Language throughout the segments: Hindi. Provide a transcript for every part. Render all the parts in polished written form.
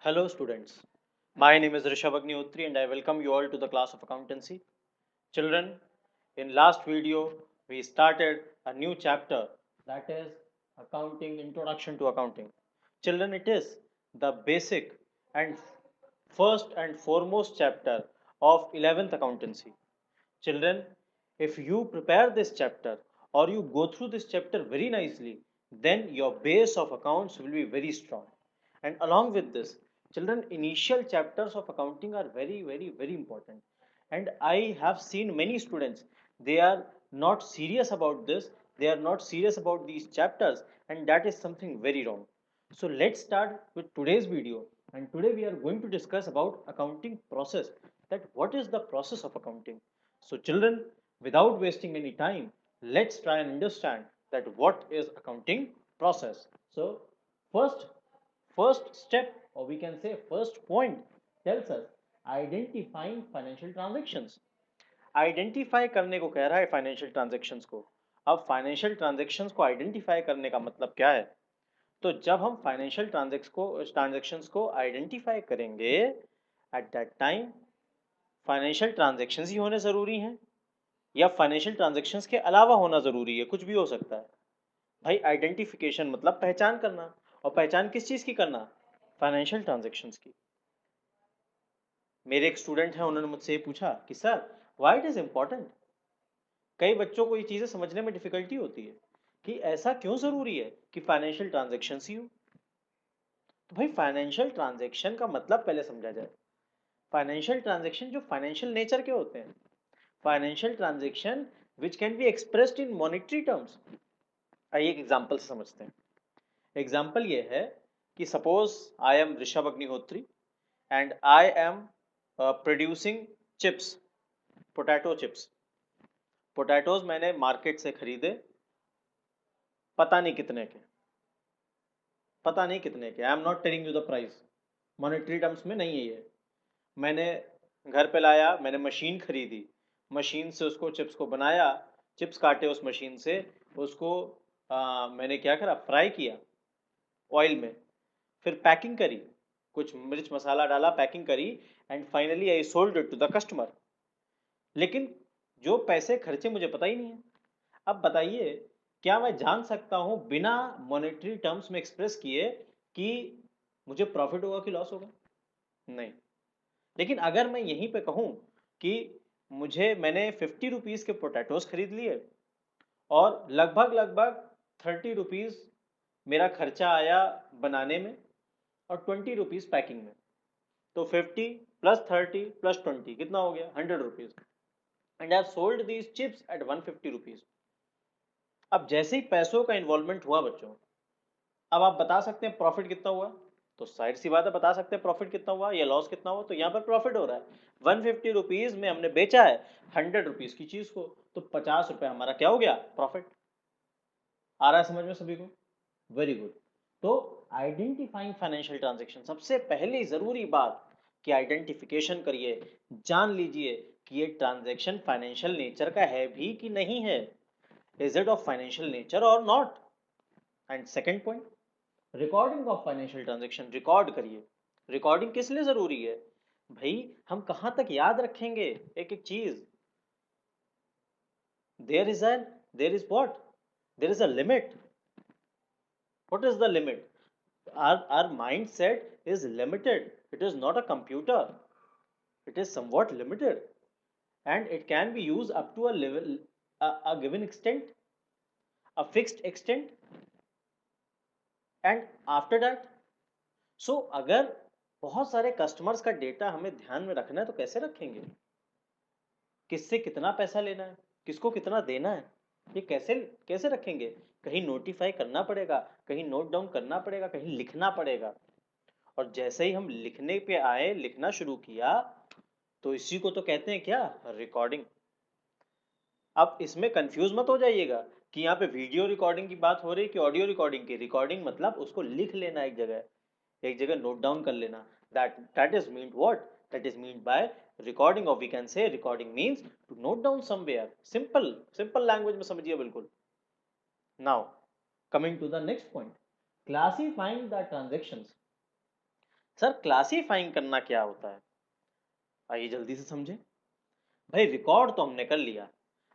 Hello students, my name is Rishabh Agnihotri and I welcome you all to the class of accountancy. Children, in last video we started a new chapter, that is accounting, introduction to accounting. Children, it is the basic and first and foremost chapter of 11th accountancy. Children, if you prepare this chapter or you go through this chapter very nicely, then your base of accounts will be very strong. And along with this, children, initial chapters of accounting are very important. And I have seen many students, they are not serious about this, they are not serious about these chapters, and that is something very wrong. So let's start with today's video. And today we are going to discuss about accounting process, that what is the process of accounting. So children, without wasting any time, let's try and understand that what is accounting process. So first first step, or we can say first point, tells us identifying financial transactions. Identify करने को कह रहा है फाइनेंशियल ट्रांजेक्शन्स को. अब फाइनेंशियल ट्रांजेक्शन्स को आइडेंटिफाई करने का मतलब क्या है? तो जब हम फाइनेंशियल ट्रांजेक्शन्स को आइडेंटिफाई करेंगे, at that time financial transactions ही होने ज़रूरी हैं या फाइनेंशियल ट्रांजेक्शन्स के अलावा होना ज़रूरी है, कुछ भी हो सकता है. भाई आइडेंटिफिकेशन मतलब पहचान करना, और पहचान किस चीज़ की करना? फाइनेंशियल ट्रांजेक्शन्स की. मेरे एक स्टूडेंट हैं, उन्होंने मुझसे ये पूछा कि sir why it is important. कई बच्चों को ये चीज़ें समझने में डिफिकल्टी होती है कि ऐसा क्यों ज़रूरी है कि फाइनेंशियल ट्रांजेक्शन्स ही हो. तो भाई फाइनेंशियल ट्रांजेक्शन का मतलब पहले समझा जाए. फाइनेंशियल ट्रांजेक्शन जो फाइनेंशियल नेचर के होते हैं, financial transaction which can be expressed in monetary terms. आइए एक एग्जांपल से समझते हैं. एग्जांपल ये है कि suppose I am Rishabh Agnihotri and I am producing chips, potato chips. Potatoes मैंने मार्केट से खरीदे, पता नहीं कितने के, पता नहीं कितने के. I am not telling you the price, monetary terms में नहीं है ये. मैंने घर पे लाया, मैंने मशीन खरीदी, मशीन से उसको चिप्स को बनाया, चिप्स काटे उस मशीन से, उसको मैंने क्या करा, फ्राई किया ऑयल में, फिर पैकिंग करी, कुछ मिर्च मसाला डाला, पैकिंग करी, and finally I sold it to the customer. लेकिन जो पैसे खर्चे मुझे पता ही नहीं है. अब बताइए, क्या मैं जान सकता हूं बिना मॉनेटरी टर्म्स में एक्सप्रेस किए कि मुझे प्रॉफिट होगा कि लॉस होगा? नहीं. लेकिन अगर मैं यहीं पे कहूं कि मैंने 50 रुपीज़ के पोटैटोज खरीद लिए और लगभग लगभग 30 रुपीज़ मेरा खर्चा आया बनाने में और 20 रुपीज़ पैकिंग में, तो 50 प्लस 30 प्लस 20 कितना हो गया? 100 rupees. And I have sold these chips at 150 rupees. अब जैसे ही पैसों का इन्वॉल्वमेंट हुआ बच्चों, अब आप बता सकते हैं प्रॉफिट कितना हुआ? तो साइड सी बात है, बता सकते हैं प्रॉफिट कितना हुआ या लॉस कितना हुआ. तो यहाँ पर प्रॉफिट हो रहा है. 150 रुपीज़ में हमने बेचा है 100 रुपीज़ की चीज़ को, तो 50 रुपये हमारा क्या हो गया? प्रॉफिट. आ रहा है समझ में सभी को? Very good. तो आइडेंटिफाइंग फाइनेंशियल ट्रांजेक्शन, सबसे पहली जरूरी बात कि आइडेंटिफिकेशन करिए, जान लीजिए कि ये ट्रांजेक्शन फाइनेंशियल नेचर का है भी कि नहीं है. Is it of financial nature और not? And second point, recording of financial transaction. Record करिए. रिकॉर्डिंग किस लिए जरूरी है? भाई हम कहां तक याद रखेंगे एक एक चीज? There is an there is what there is a limit. What is the limit? Our mindset is limited. It is not a computer. It is somewhat limited, and it can be used up to a level, a given extent, a fixed extent, and after that. So अगर बहुत सारे कस्टमर्स का डेटा हमें ध्यान में रखना है तो कैसे रखेंगे? किससे कितना पैसा लेना है, किसको कितना देना है, ये कैसे कैसे रखेंगे? कहीं नोटिफाई करना पड़ेगा, कहीं नोट डाउन करना पड़ेगा, कहीं लिखना पड़ेगा. और जैसे ही हम लिखने पे आए, लिखना शुरू किया, तो इसी को तो कहते हैं क्या? रिकॉर्डिंग. अब इसमें कंफ्यूज मत हो जाइएगा कि यहाँ पे वीडियो रिकॉर्डिंग की बात हो रही है कि ऑडियो रिकॉर्डिंग की. रिकॉर्डिंग मतलब उसको लिख लेना, एक जगह नोट डाउन कर लेना. That is mean what? That is mean by recording, और we can say recording means to note down somewhere. Simple simple language में समझिए बिल्कुल. Now coming to the next point, classifying the transactions. Sir classifying करना क्या होता है, आइए जल्दी से समझें। भाई रिकॉर्ड तो हमने कर लिया,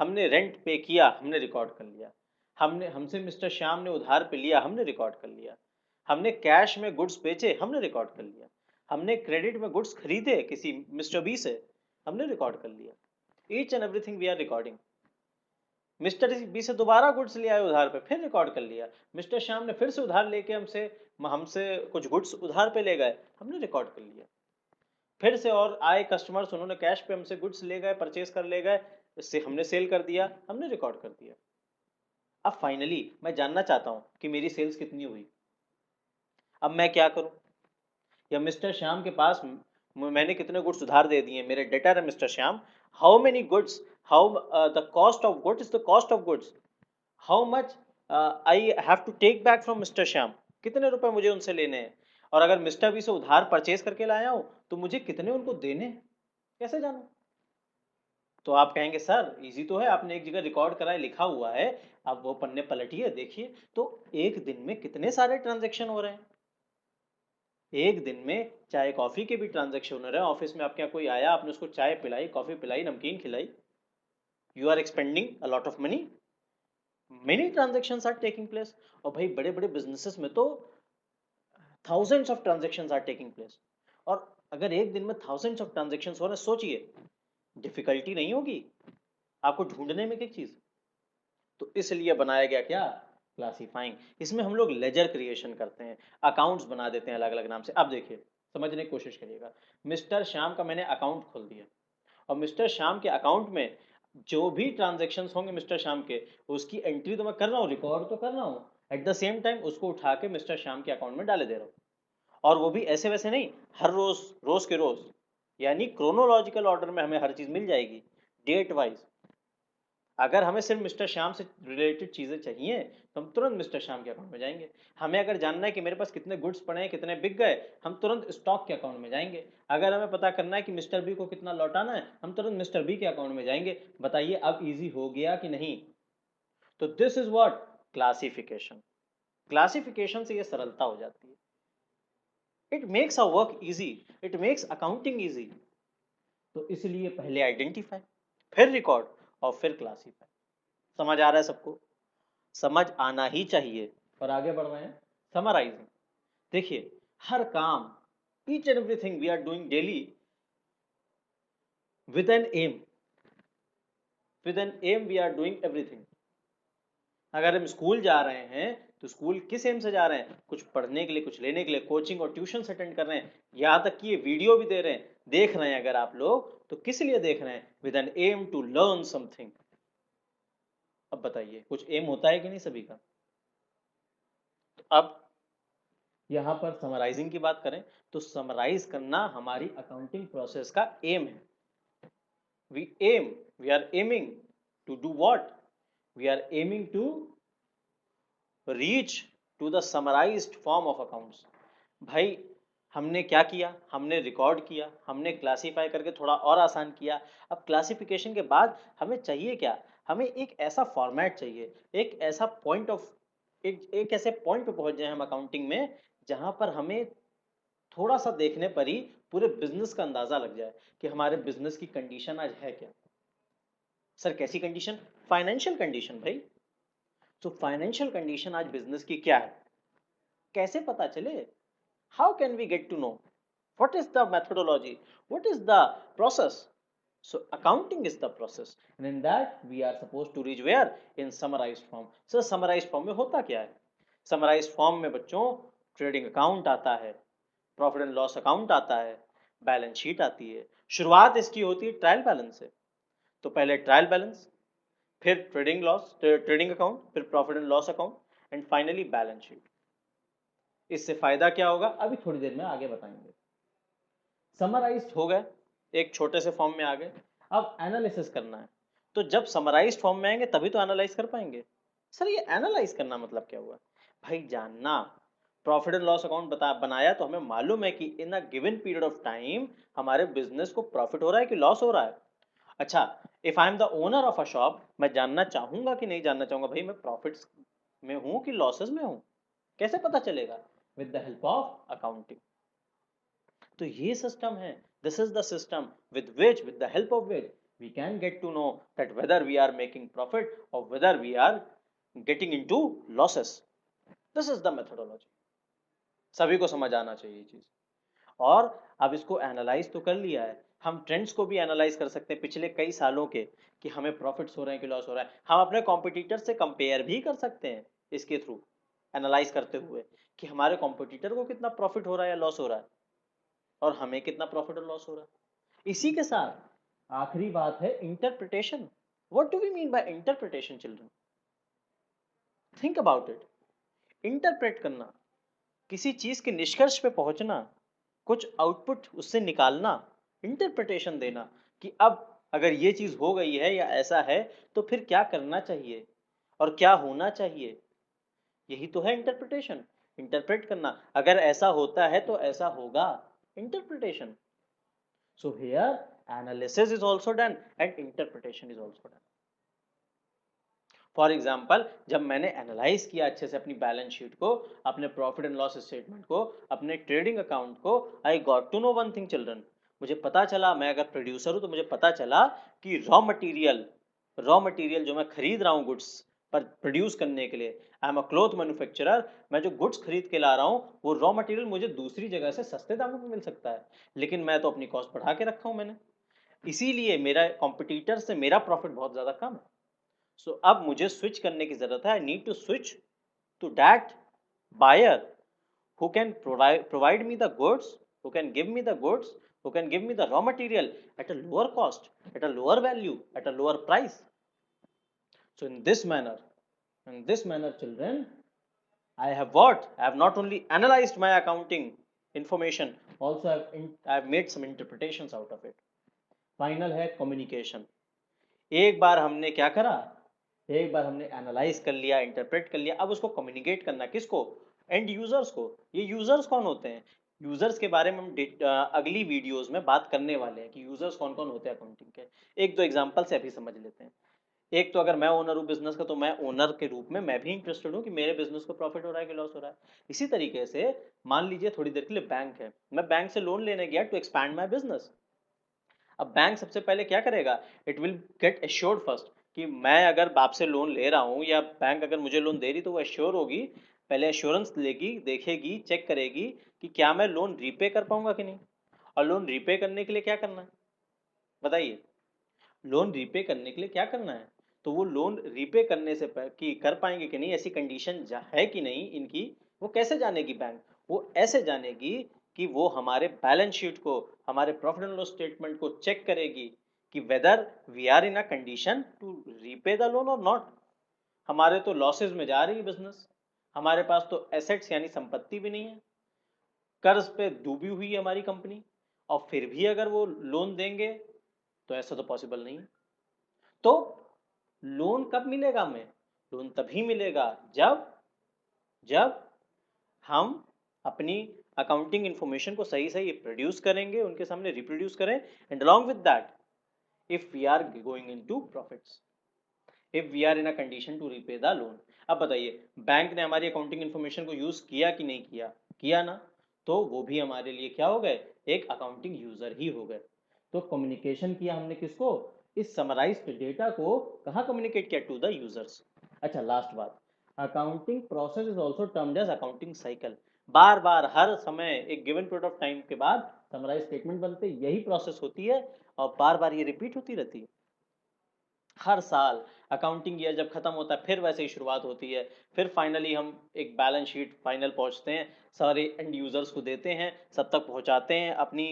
हमने रेंट पे किया, हमने रिकॉर्ड कर लिया। हमने हमसे मिस्टर श्याम ने उधार पे लिया, हमने रिकॉर्ड कर लिया। हमने कैश में गुड्स बेचे, हमने रिकॉर्ड कर लिया। हमने क्रेडिट में गुड्स खरीदे किसी मिस्टर बी से, हमने रिकॉर्ड कर लिया। Each and everything we are recording. Mister B से दोबारा गुड्स ले आए उधार पे, फिर रिकॉर्ड कर लिया। मिस्टर श्याम ने फिर से उधार लेके हमसे हमसे कुछ गुड्स उधार पे ले गए, हमने रिकॉर्ड कर लिया। फिर से और आए कस्टमर्स, उन्होंने कैश पे हमसे गुड्स ले गए, परचेज कर ले गए, इससे हमने सेल कर दिया, हमने रिकॉर्ड कर दिया। अब फाइनली मैं जानना चाहता हूं कि मेरी सेल्स कितनी हुई। अब मैं क्या करूं, या मिस्टर श्याम के पास मैंने कितने गुड्स उधार दे दिए, मेरे डेटर है mister Shyam, how many goods, how the cost of goods is the cost of goods, how much I have to take back from mister Shyam, कितने रुपए मुझे उनसे लेने हैं। और अगर मिस्टर बी से उधार परचेज करके लाया हूं तो मुझे कितने उनको देने हैं, कैसे जानूं। तो आप कहेंगे सर इजी तो है, आपने एक जगह रिकॉर्ड करा है, लिखा हुआ है, आप वो पन्ने पलटिए देखिए तो एक दिन में कितने सारे ट्रांजेक्शन हो रहे हैं। एक दिन में चाय कॉफी के भी ट्रांजेक्शन हो रहे हैं। ऑफिस में आपके यहाँ कोई आया, आपने उसको चाय पिलाई, कॉफी पिलाई, नमकीन खिलाई, you are expending a lot of money, many transactions are taking place. और भाई बड़े बड़े बिजनेसेस में तो thousands of transactions are taking place. और अगर एक दिन में थाउजेंड्स ऑफ ट्रांजेक्शंस हो रहे हैं, सोचिए डिफिकल्टी नहीं होगी आपको ढूंढने में किस चीज। तो इसलिए बनाया गया क्या, क्लासीफाइंग। इसमें हम लोग लेजर क्रिएशन करते हैं, अकाउंट्स बना देते हैं अलग अलग नाम से। अब देखिए समझने की कोशिश करिएगा, मिस्टर श्याम का मैंने अकाउंट खोल दिया, और मिस्टर श्याम के अकाउंट में जो भी ट्रांजेक्शन होंगे मिस्टर श्याम के, उसकी एंट्री तो मैं कर रहा हूँ, रिकॉर्ड तो कर रहा हूँ, एट द सेम टाइम उसको उठा के मिस्टर श्याम के अकाउंट में डाले दे रहा हूँ। और वो भी ऐसे वैसे नहीं, हर रोज, रोज के रोज, यानी क्रोनोलॉजिकल ऑर्डर में हमें हर चीज मिल जाएगी, डेट वाइज। अगर हमें सिर्फ मिस्टर श्याम से रिलेटेड चीजें चाहिए तो हम तुरंत मिस्टर श्याम के अकाउंट में जाएंगे। हमें अगर जानना है कि मेरे पास कितने गुड्स पड़े हैं, कितने बिक गए, हम तुरंत स्टॉक के अकाउंट में जाएंगे। अगर हमें पता करना है कि मिस्टर बी को कितना लौटाना है, हम तुरंत मिस्टर बी के अकाउंट में जाएंगे। बताइए अब इजी हो गया कि नहीं। तो this is what, classification. Classification से ये सरलता हो जाती है। It makes a work easy, it makes accounting easy. तो इसलिए पहले आइडेंटिफाई, फिर रिकॉर्ड, और फिर क्लासीफाई। समझ आ रहा है सबको, समझ आना ही चाहिए। और आगे बढ़ रहे हैं, समराइजिंग। देखिए हर काम, each and everything we are doing daily with an aim, with an aim we are doing everything. अगर हम स्कूल जा रहे हैं तो स्कूल किस एम से जा रहे हैं, कुछ पढ़ने के लिए, कुछ लेने के लिए, कोचिंग और ट्यूशन अटेंड कर रहे हैं, यहां तक कि ये वीडियो भी दे रहे हैं, देख रहे हैं अगर आप लोग तो किस लिए देख रहे हैं, with an aim to learn something. अब बताइए कुछ एम होता है कि नहीं सभी का। तो अब यहां पर समराइजिंग की बात करें तो समराइज करना हमारी अकाउंटिंग प्रोसेस का एम है। We aim, we are aiming to do what, we are aiming to reach to the summarised form of accounts. भाई हमने क्या किया, हमने रिकॉर्ड किया, हमने क्लासीफाई करके थोड़ा और आसान किया। अब क्लासिफिकेशन के बाद हमें चाहिए क्या, हमें एक ऐसा फॉर्मेट चाहिए, एक ऐसा पॉइंट ऑफ, एक ऐसे पॉइंट पे पहुंच जाए हम अकाउंटिंग में जहां पर हमें थोड़ा सा देखने पर ही पूरे बिजनेस का अंदाजा लग जाए कि हमारे बिजनेस की कंडीशन आज है क्या। सर कैसी कंडीशन, फाइनेंशियल कंडीशन भाई। तो फाइनेंशियल कंडीशन आज बिजनेस की क्या है, कैसे पता चले, how can we get to know, what is the methodology, what is the process. So accounting is the process, and in that we are supposed to reach where, in summarized form. So summarized form में होता क्या है, summarized form में बच्चों ट्रेडिंग अकाउंट आता है, प्रॉफिट एंड लॉस अकाउंट आता है, बैलेंस शीट आती है। शुरुआत इसकी होती है ट्रायल बैलेंस से। तो पहले ट्रायल बैलेंस, फिर ट्रेडिंग लॉस, ट्रेडिंग अकाउंट, फिर profit and loss account, and finally balance sheet. इससे फायदा क्या होगा अभी थोड़ी देर में आगे बताएंगे। समराइज्ड हो गए, एक छोटे से फॉर्म में आ गए, अब एनालिसिस करना है। तो जब समराइज्ड फॉर्म में आएंगे तभी तो एनालाइज कर पाएंगे। सर ये एनालाइज करना मतलब क्या हुआ, भाई जानना, प्रॉफिट एंड लॉस अकाउंट बनाया तो हमें मालूम है कि in a given period of time हमारे बिजनेस को प्रॉफिट हो रहा है कि लॉस हो रहा है। अच्छा, if I am the owner of a shop, मैं जानना चाहूंगा कि नहीं जानना चाहूंगा, भाई मैं प्रॉफिट्स में हूं कि लॉसेस में हूं, कैसे पता चलेगा, with the help of accounting. तो ये सिस्टम है, this is the system with the help of which we can get to know that whether we are making profit or whether we are getting into losses. This is the methodology. सभी को समझ आना चाहिए ये चीज। और अब इसको एनालाइज तो कर लिया है, हम ट्रेंड्स को भी एनालाइज कर सकते हैं पिछले कई सालों के, कि हमें प्रॉफिट्स हो रहे हैं कि लॉस हो रहा है। हम अपने कॉम्पिटिटर से कंपेयर भी कर सकते हैं इसके थ्रू, एनालाइज करते हुए कि हमारे कॉम्पिटिटर को कितना प्रॉफिट हो रहा है या लॉस हो रहा है, और हमें कितना प्रॉफिट और लॉस हो रहा है। इसी के साथ आखिरी बात है interpretation. What do we mean by interpretation children? Think about it. Interpret करना, किसी चीज के निष्कर्ष पे पहुंचना, कुछ आउटपुट उससे निकालना, इंटरप्रिटेशन देना कि अब अगर ये चीज हो गई है या ऐसा है तो फिर क्या करना चाहिए और क्या होना चाहिए, यही तो है इंटरप्रिटेशन। इंटरप्रेट करना, अगर ऐसा होता है तो ऐसा होगा, interpretation. So here analysis is also done and interpretation is also done. For example, जब मैंने एनालाइज किया अच्छे से अपनी बैलेंस शीट को, अपने प्रॉफिट एंड लॉस स्टेटमेंट को, अपने ट्रेडिंग अकाउंट को, I got to know one thing children. मुझे पता चला, मैं अगर प्रोड्यूसर हूं तो मुझे पता चला कि रॉ मटेरियल जो मैं खरीद रहा हूँ गुड्स पर प्रोड्यूस करने के लिए, I am a cloth manufacturer, मैं जो गुड्स खरीद के ला रहा हूँ वो रॉ मटेरियल मुझे दूसरी जगह से सस्ते दामों में मिल सकता है, लेकिन मैं तो अपनी कॉस्ट बढ़ा के रखा हूँ मैंने, इसीलिए मेरा कॉम्पिटिटर से मेरा प्रॉफिट बहुत ज्यादा कम है। सो अब मुझे स्विच करने की जरूरत है, I need to switch to that buyer who can provide me the goods, who can give me the goods, who can give me the raw material at a lower cost, at a lower value, at a lower price. So in this manner children, I have not only analyzed my accounting information, also I've made some interpretations out of it. Final है communication। एक बार हमने क्या करा, एक बार हमने एनालाइज कर लिया, इंटरप्रेट कर लिया, अब उसको कम्युनिकेट करना किसको? एंड यूजर्स को। ये यूजर्स कौन होते हैं? यूजर्स के बारे में हम अगली वीडियोस में बात करने वाले हैं कि यूजर्स कौन कौन होते हैं अकाउंटिंग के। एक दो एग्जांपल से अभी समझ लेते हैं। एक तो अगर मैं ओनर हूँ बिजनेस का, तो मैं ओनर के रूप में मैं भी इंटरेस्टेड हूँ कि मेरे बिजनेस को प्रॉफिट हो रहा है कि लॉस हो रहा है। इसी तरीके से मान लीजिए थोड़ी देर के लिए बैंक है, मैं बैंक से लोन लेने गया टू एक्सपैंड माई बिजनेस। अब बैंक सबसे पहले क्या करेगा, it will get assured first कि मैं अगर आपसे लोन ले रहा हूँ या बैंक अगर मुझे लोन दे रही, तो वो एश्योर होगी, पहले एश्योरेंस लेगी, देखेगी, चेक करेगी कि क्या मैं लोन रीपे कर पाऊंगा कि नहीं। और लोन रीपे करने के लिए क्या करना है बताइए, लोन रीपे करने के लिए क्या करना है? तो वो लोन रीपे करने से कि कर पाएंगे कि नहीं, ऐसी कंडीशन है कि नहीं इनकी, वो कैसे जानेगी बैंक? वो ऐसे जानेगी कि वो हमारे बैलेंस शीट को, हमारे प्रॉफिट एंड लॉस स्टेटमेंट को चेक करेगी कि whether we are in a condition to repay the loan और नॉट। हमारे तो लॉसेज में जा रही है बिजनेस, हमारे पास तो एसेट्स यानी संपत्ति भी नहीं है, कर्ज पे डूबी हुई है हमारी कंपनी, और फिर भी अगर वो लोन देंगे तो ऐसा तो पॉसिबल नहीं है। तो लोन कब मिलेगा हमें? लोन तभी मिलेगा जब जब हम अपनी अकाउंटिंग इंफॉर्मेशन को सही सही प्रोड्यूस करेंगे, उनके सामने रिप्रोड्यूस करें, and along with that if we are going into profits, if we are in a condition to repay the loan. अब बताइए, बैंक ने हमारी अकाउंटिंग इंफॉर्मेशन को यूज किया कि नहीं किया? किया ना, तो वो भी हमारे लिए क्या हो गए, एक अकाउंटिंग यूजर ही हो गए। तो कम्युनिकेशन किया हमने किसको, इस समराइज्ड डेटा को कहाँ कम्युनिकेट किया, टू द यूजर्स। अच्छा लास्ट बात, accounting process is also termed as accounting cycle. बार बार हर समय एक गिवन पीरियड ऑफ टाइम के बाद समराइज स्टेटमेंट बनते, यही प्रोसेस होती है और बार बार ये रिपीट होती रहती है। हर साल अकाउंटिंग ईयर जब खत्म होता है फिर वैसे ही शुरुआत होती है, फिर फाइनली हम एक बैलेंस शीट फाइनल पहुंचते हैं, सारे एंड यूजर्स को देते हैं, सब तक पहुंचाते हैं अपनी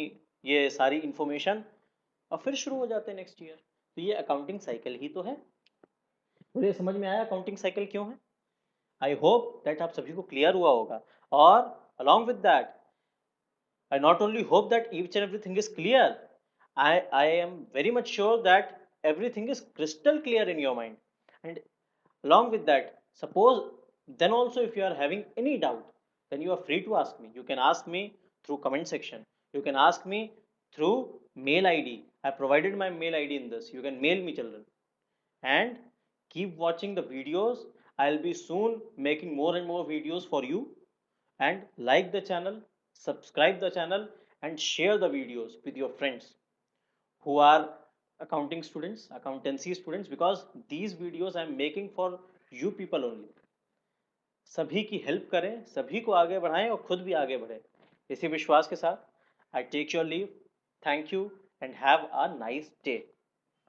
ये सारी इंफॉर्मेशन, और फिर शुरू हो जाते हैं नेक्स्ट ईयर। तो ये अकाउंटिंग साइकिल ही तो है। मुझे समझ में आया अकाउंटिंग साइकिल क्यों है? आई होप दैट आप सभी को क्लियर हुआ होगा। और along with that, I not only hope that each and everything is clear, I am very much sure that everything is crystal clear in your mind. And along with that, suppose then also if you are having any doubt, then you are free to ask me. You can ask me through comment section. You can ask me through mail ID. I provided my mail ID in this. You can mail me children. And keep watching the videos. I'll be soon making more and more videos for you, and like the channel, subscribe the channel, and share the videos with your friends who are accounting students, accountancy students, because these videos I am making for you people only. सभी की हेल्प करें, सभी को आगे बढ़ाएं और खुद भी आगे बढ़ें। इसी विश्वास के साथ I take your leave. Thank you and have a nice day.